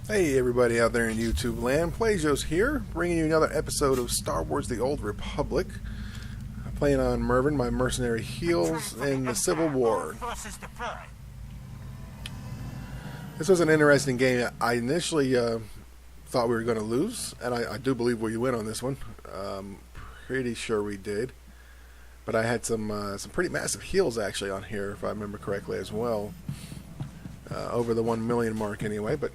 Hey everybody out there in YouTube land, Plasios here, bringing you another episode of Star Wars The Old Republic. Playing on Mervin, my mercenary heels in the Civil War. This was an interesting game. I initially thought we were going to lose, and I do believe we win on this one. Pretty sure we did. But I had some pretty massive heals actually on here, if I remember correctly as well. Over the 1 million mark anyway, but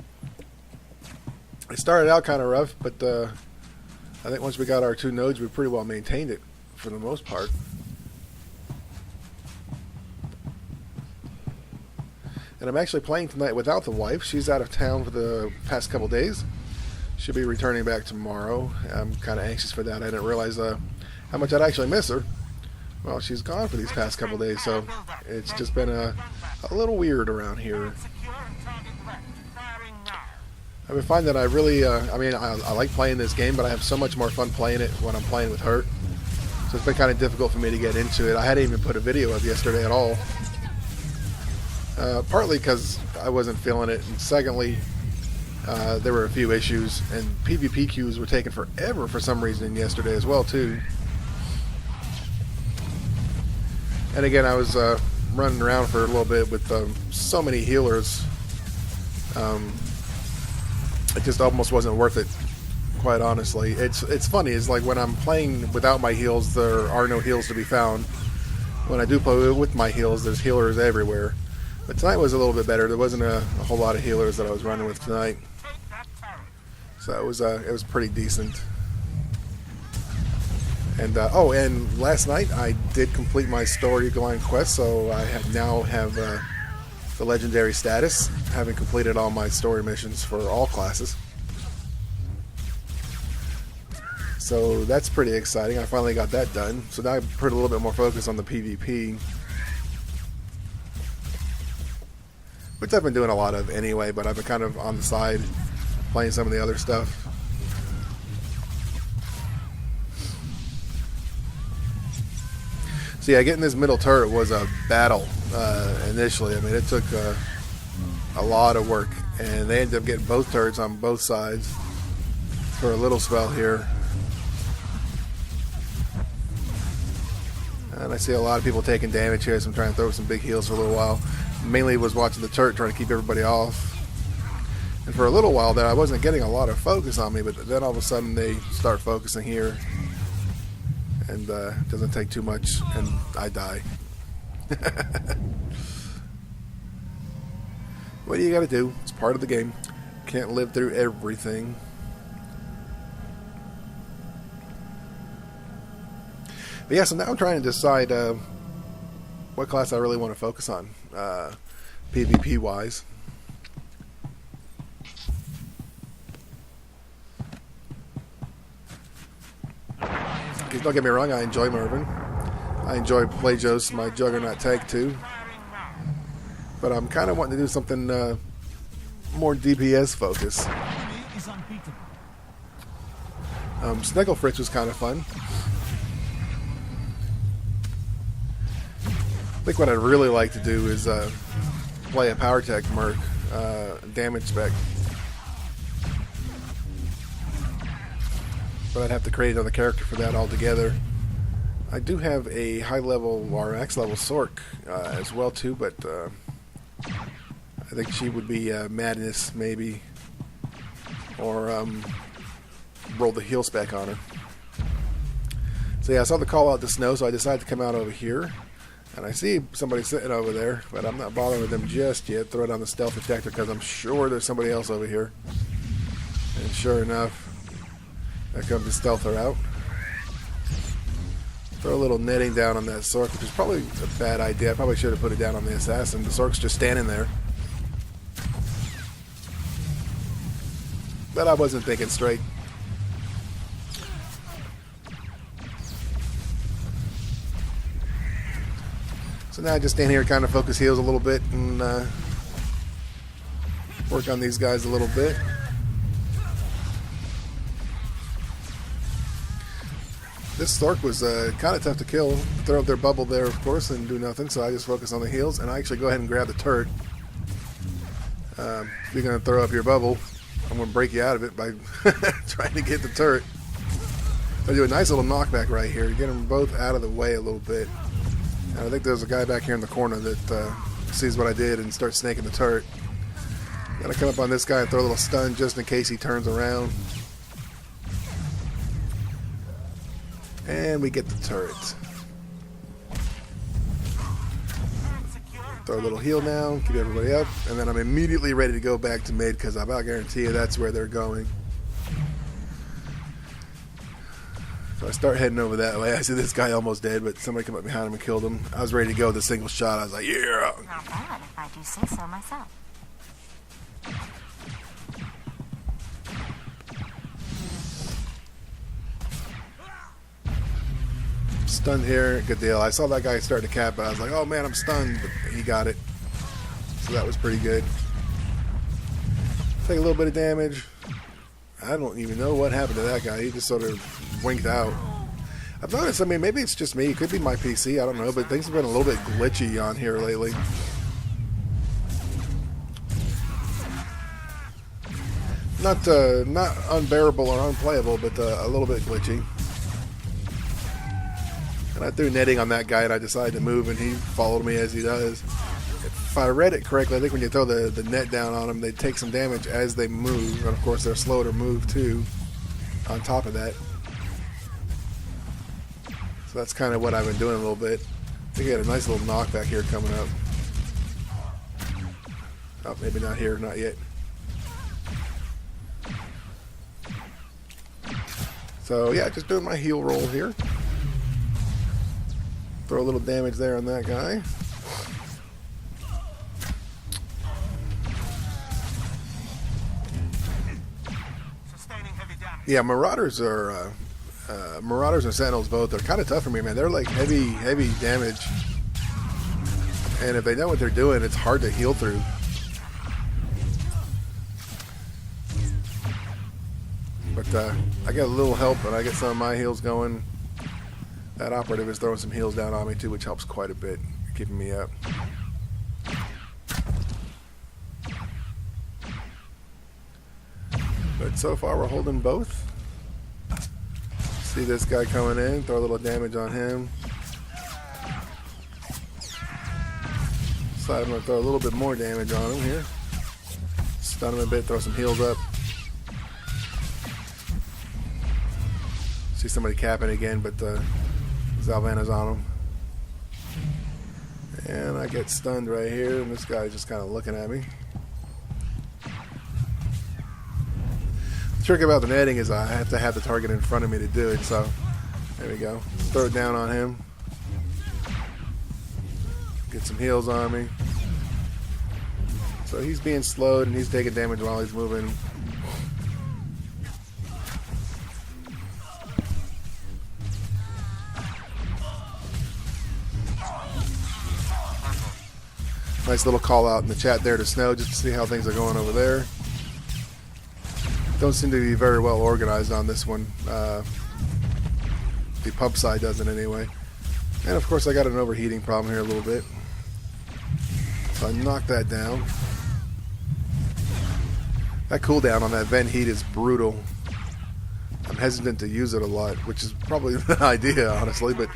it started out kind of rough, but I think once we got our 2 nodes, we pretty well maintained it for the most part. And I'm actually playing tonight without the wife. She's out of town for the past couple days. She'll be returning back tomorrow. I'm kind of anxious for that. I didn't realize how much I'd actually miss her. Well, she's gone for these past couple days, so it's just been a little weird around here. I've been finding that I really, I like playing this game, but I have so much more fun playing it when I'm playing with her. So it's been kind of difficult for me to get into it. I hadn't even put a video up yesterday at all. Partly because I wasn't feeling it, and secondly, there were a few issues, and PvP queues were taking forever for some reason yesterday as well, too. And again, I was running around for a little bit with so many healers. It just almost wasn't worth it, quite honestly. It's funny. It's like when I'm playing without my heals, there are no heals to be found. When I do play with my heals, there's healers everywhere. But tonight was a little bit better. There wasn't a whole lot of healers that I was running with tonight, so it was pretty decent. And and last night I did complete my storyline quest, so I now have the legendary status, having completed all my story missions for all classes. So that's pretty exciting. I finally got that done. So now I put a little bit more focus on the PvP, which I've been doing a lot of anyway, but I've been kind of on the side playing some of the other stuff. So yeah, getting this middle turret was a battle initially. I mean, it took a lot of work, and they ended up getting both turrets on both sides for a little spell here. And I see a lot of people taking damage here, so I'm trying to throw some big heals for a little while. Mainly was watching the turret, trying to keep everybody off. And for a little while there, I wasn't getting a lot of focus on me, but then all of a sudden they start focusing here. And it doesn't take too much, and I die. What do you gotta do? It's part of the game. Can't live through everything. But yeah, so now I'm trying to decide what class I really want to focus on, PvP wise. Because don't get me wrong, I enjoy Mervin. I enjoy Plasios, my Juggernaut tag too. But I'm kind of wanting to do something more DPS focused. Snigglefritz was kind of fun. I think what I'd really like to do is play a power tech merc, damage spec. But I'd have to create another character for that altogether. I do have a high level or max level Sork as well too, but I think she would be Madness maybe, or roll the heal spec on her. So yeah, I saw the call out to snow, so I decided to come out over here, and I see somebody sitting over there, but I'm not bothering with them just yet. Throw it on the stealth detector because I'm sure there's somebody else over here. And sure enough, there comes the stealther out. Throw a little netting down on that Sork, which is probably a bad idea. I probably should have put it down on the assassin. The Sork's just standing there. But I wasn't thinking straight. So now I just stand here and kind of focus heals a little bit and work on these guys a little bit. This Stork was kind of tough to kill. Throw up their bubble there, of course, and do nothing, so I just focus on the heals, and I actually go ahead and grab the turret. If you're going to throw up your bubble, I'm going to break you out of it by trying to get the turret. I do a nice little knockback right here to get them both out of the way a little bit. And I think there's a guy back here in the corner that sees what I did and starts snaking the turret. Gotta come up on this guy and throw a little stun just in case he turns around. And we get the turret. Throw a little heal down, keep everybody up, and then I'm immediately ready to go back to mid because I about guarantee you that's where they're going. So I start heading over that way. I see this guy almost dead, but somebody come up behind him and killed him. I was ready to go with a single shot. I was like, yeah! Not bad if I do say so myself. Stunned here, good deal. I saw that guy start to cap, but I was like, oh man, I'm stunned, but he got it. So that was pretty good. Take a little bit of damage. I don't even know what happened to that guy. He just sort of winked out. I've noticed, I mean, maybe it's just me. It could be my PC, I don't know, but things have been a little bit glitchy on here lately. Not unbearable or unplayable, but a little bit glitchy. And I threw netting on that guy, and I decided to move, and he followed me as he does. If I read it correctly, I think when you throw the net down on them, they take some damage as they move, and of course they're slow to move too, on top of that. So that's kind of what I've been doing a little bit. I think he had a nice little knockback here coming up. Oh, maybe not here, not yet. So yeah, just doing my heal roll here. Throw a little damage there on that guy. Yeah, Marauders and Sentinels both are kind of tough for me, man. They're like heavy damage, and if they know what they're doing, it's hard to heal through. But I get a little help, and I get some of my heals going. That operative is throwing some heals down on me too, which helps quite a bit, keeping me up. But so far we're holding both. See this guy coming in, throw a little damage on him. So I'm going to throw a little bit more damage on him here. Stun him a bit, throw some heals up. See somebody capping again, but Zalvanna's on him. And I get stunned right here, and this guy's just kind of looking at me. The trick about the netting is I have to have the target in front of me to do it, so there we go. Throw it down on him. Get some heals on me. So he's being slowed, and he's taking damage while he's moving. Nice little call out in the chat there to Snow just to see how things are going over there. Don't seem to be very well organized on this one. The pub side doesn't anyway. And of course I got an overheating problem here a little bit. So I knocked that down. That cooldown on that vent heat is brutal. I'm hesitant to use it a lot, which is probably the idea, honestly, but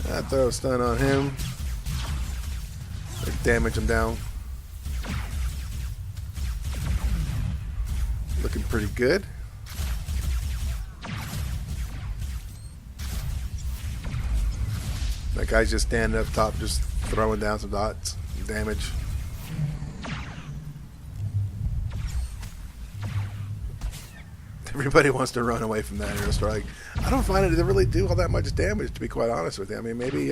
I throw a stun on him. Damage him down. Looking pretty good. That guy's just standing up top, just throwing down some dots. Damage. Everybody wants to run away from that airstrike. I don't find it to really do all that much damage, to be quite honest with you. I mean, maybe,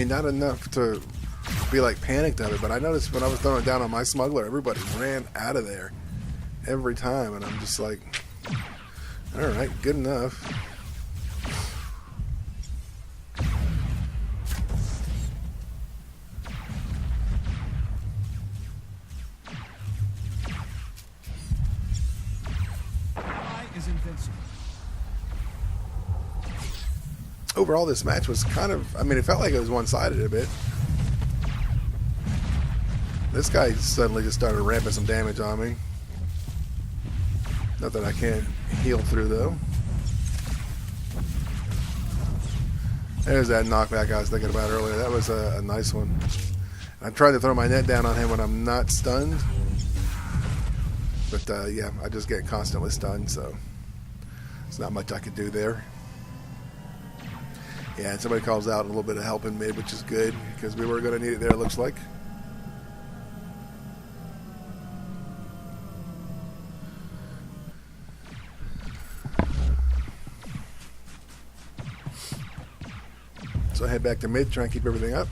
not enough to be like panicked of it, but I noticed when I was throwing it down on my smuggler, everybody ran out of there every time, and I'm just like, alright, good enough. Overall, this match was kind of, I mean, it felt like it was one-sided a bit. This guy suddenly just started ramping some damage on me. Not that I can't heal through, though. There's that knockback I was thinking about earlier. That was a nice one. I tried to throw my net down on him when I'm not stunned. But, yeah, I just get constantly stunned, so there's not much I could do there. Yeah, and somebody calls out a little bit of help in mid, which is good, because we were going to need it there, it looks like. So I head back to mid, try and keep everything up.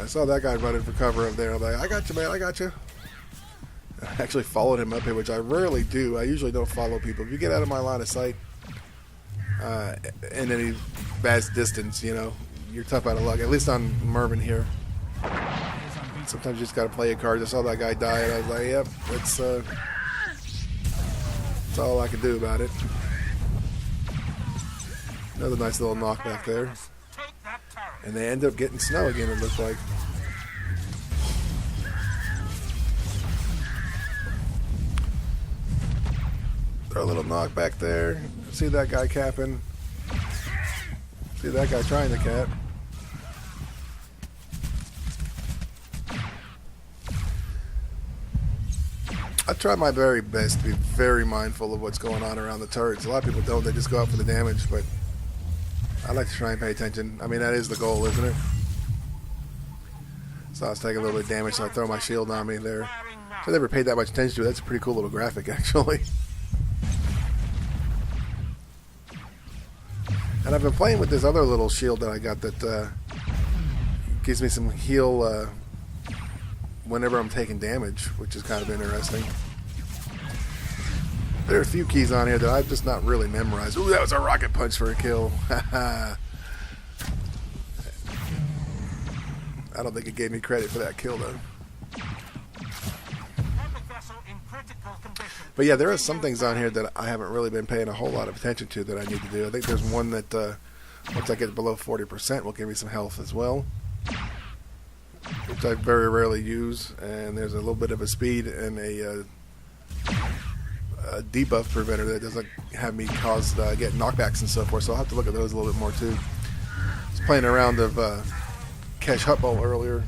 I saw that guy running for cover up there. I'm like, I got you, man, I got you. I actually followed him up here, which I rarely do. I usually don't follow people. If you get out of my line of sight in any vast distance, you know, you're tough out of luck. At least on Mervin here. Sometimes you just got to play your cards. I saw that guy die, and I was like, yep, that's all I can do about it. Another nice little knockback there. And they end up getting snow again, it looked like. Throw a little knockback there. See that guy capping. See that guy trying to cap. I try my very best to be very mindful of what's going on around the turrets. A lot of people don't. They just go out for the damage, but I like to try and pay attention. I mean, that is the goal, isn't it? So I was taking a little bit of damage, so I throw my shield on me there. So I never paid that much attention to it. That's a pretty cool little graphic, actually. And I've been playing with this other little shield that I got that gives me some heal whenever I'm taking damage, which is kind of interesting. There are a few keys on here that I've just not really memorized. Ooh, that was a rocket punch for a kill. I don't think it gave me credit for that kill, though. But yeah, there are some things on here that I haven't really been paying a whole lot of attention to that I need to do. I think there's one that once I get below 40% will give me some health as well, which I very rarely use. And there's a little bit of a speed and a debuff preventer that doesn't have me cause get knockbacks and so forth. So I'll have to look at those a little bit more too. I was playing a round of Cash Hut Ball earlier,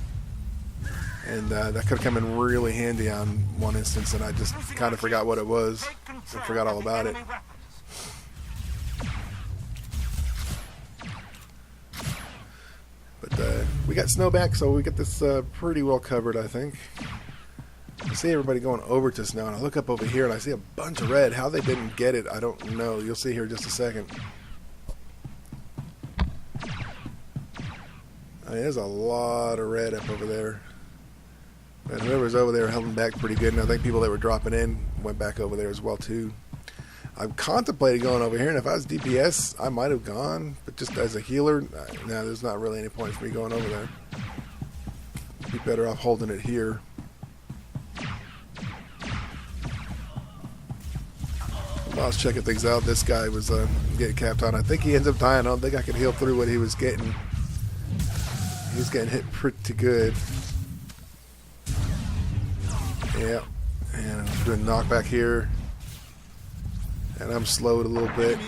and that could have come in really handy on one instance, and I just kind of forgot what it was and forgot all about it. But we got snow back, so we get this pretty well covered, I think. I see everybody going over to snow, and I look up over here and I see a bunch of red. How they didn't get it, I don't know. You'll see here in just a second. I mean, there's a lot of red up over there. And whoever's over there held them back pretty good, and I think people that were dropping in went back over there as well too. I'm contemplating going over here, and if I was DPS, I might have gone, but just as a healer, no, there's not really any point for me going over there. Be better off holding it here. While I was checking things out, this guy was getting capped on. I think he ends up dying. I don't think I could heal through what he was getting. He was getting hit pretty good. Yeah, and I'm doing knockback here, and I'm slowed a little bit.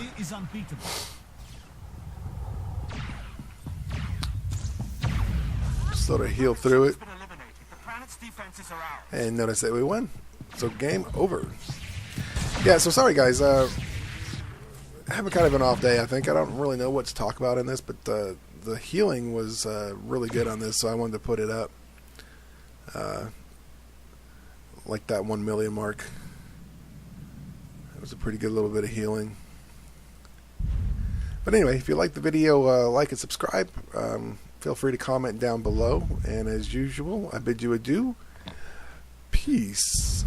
Sort of heal through it, and notice that we won. So game over. Yeah, so sorry guys. Having kind of an off day, I think. I don't really know what to talk about in this, but the healing was really good on this, so I wanted to put it up. Like that 1 million mark. That was a pretty good little bit of healing. But anyway, if you like the video, like and subscribe. Feel free to comment down below. And as usual, I bid you adieu. Peace.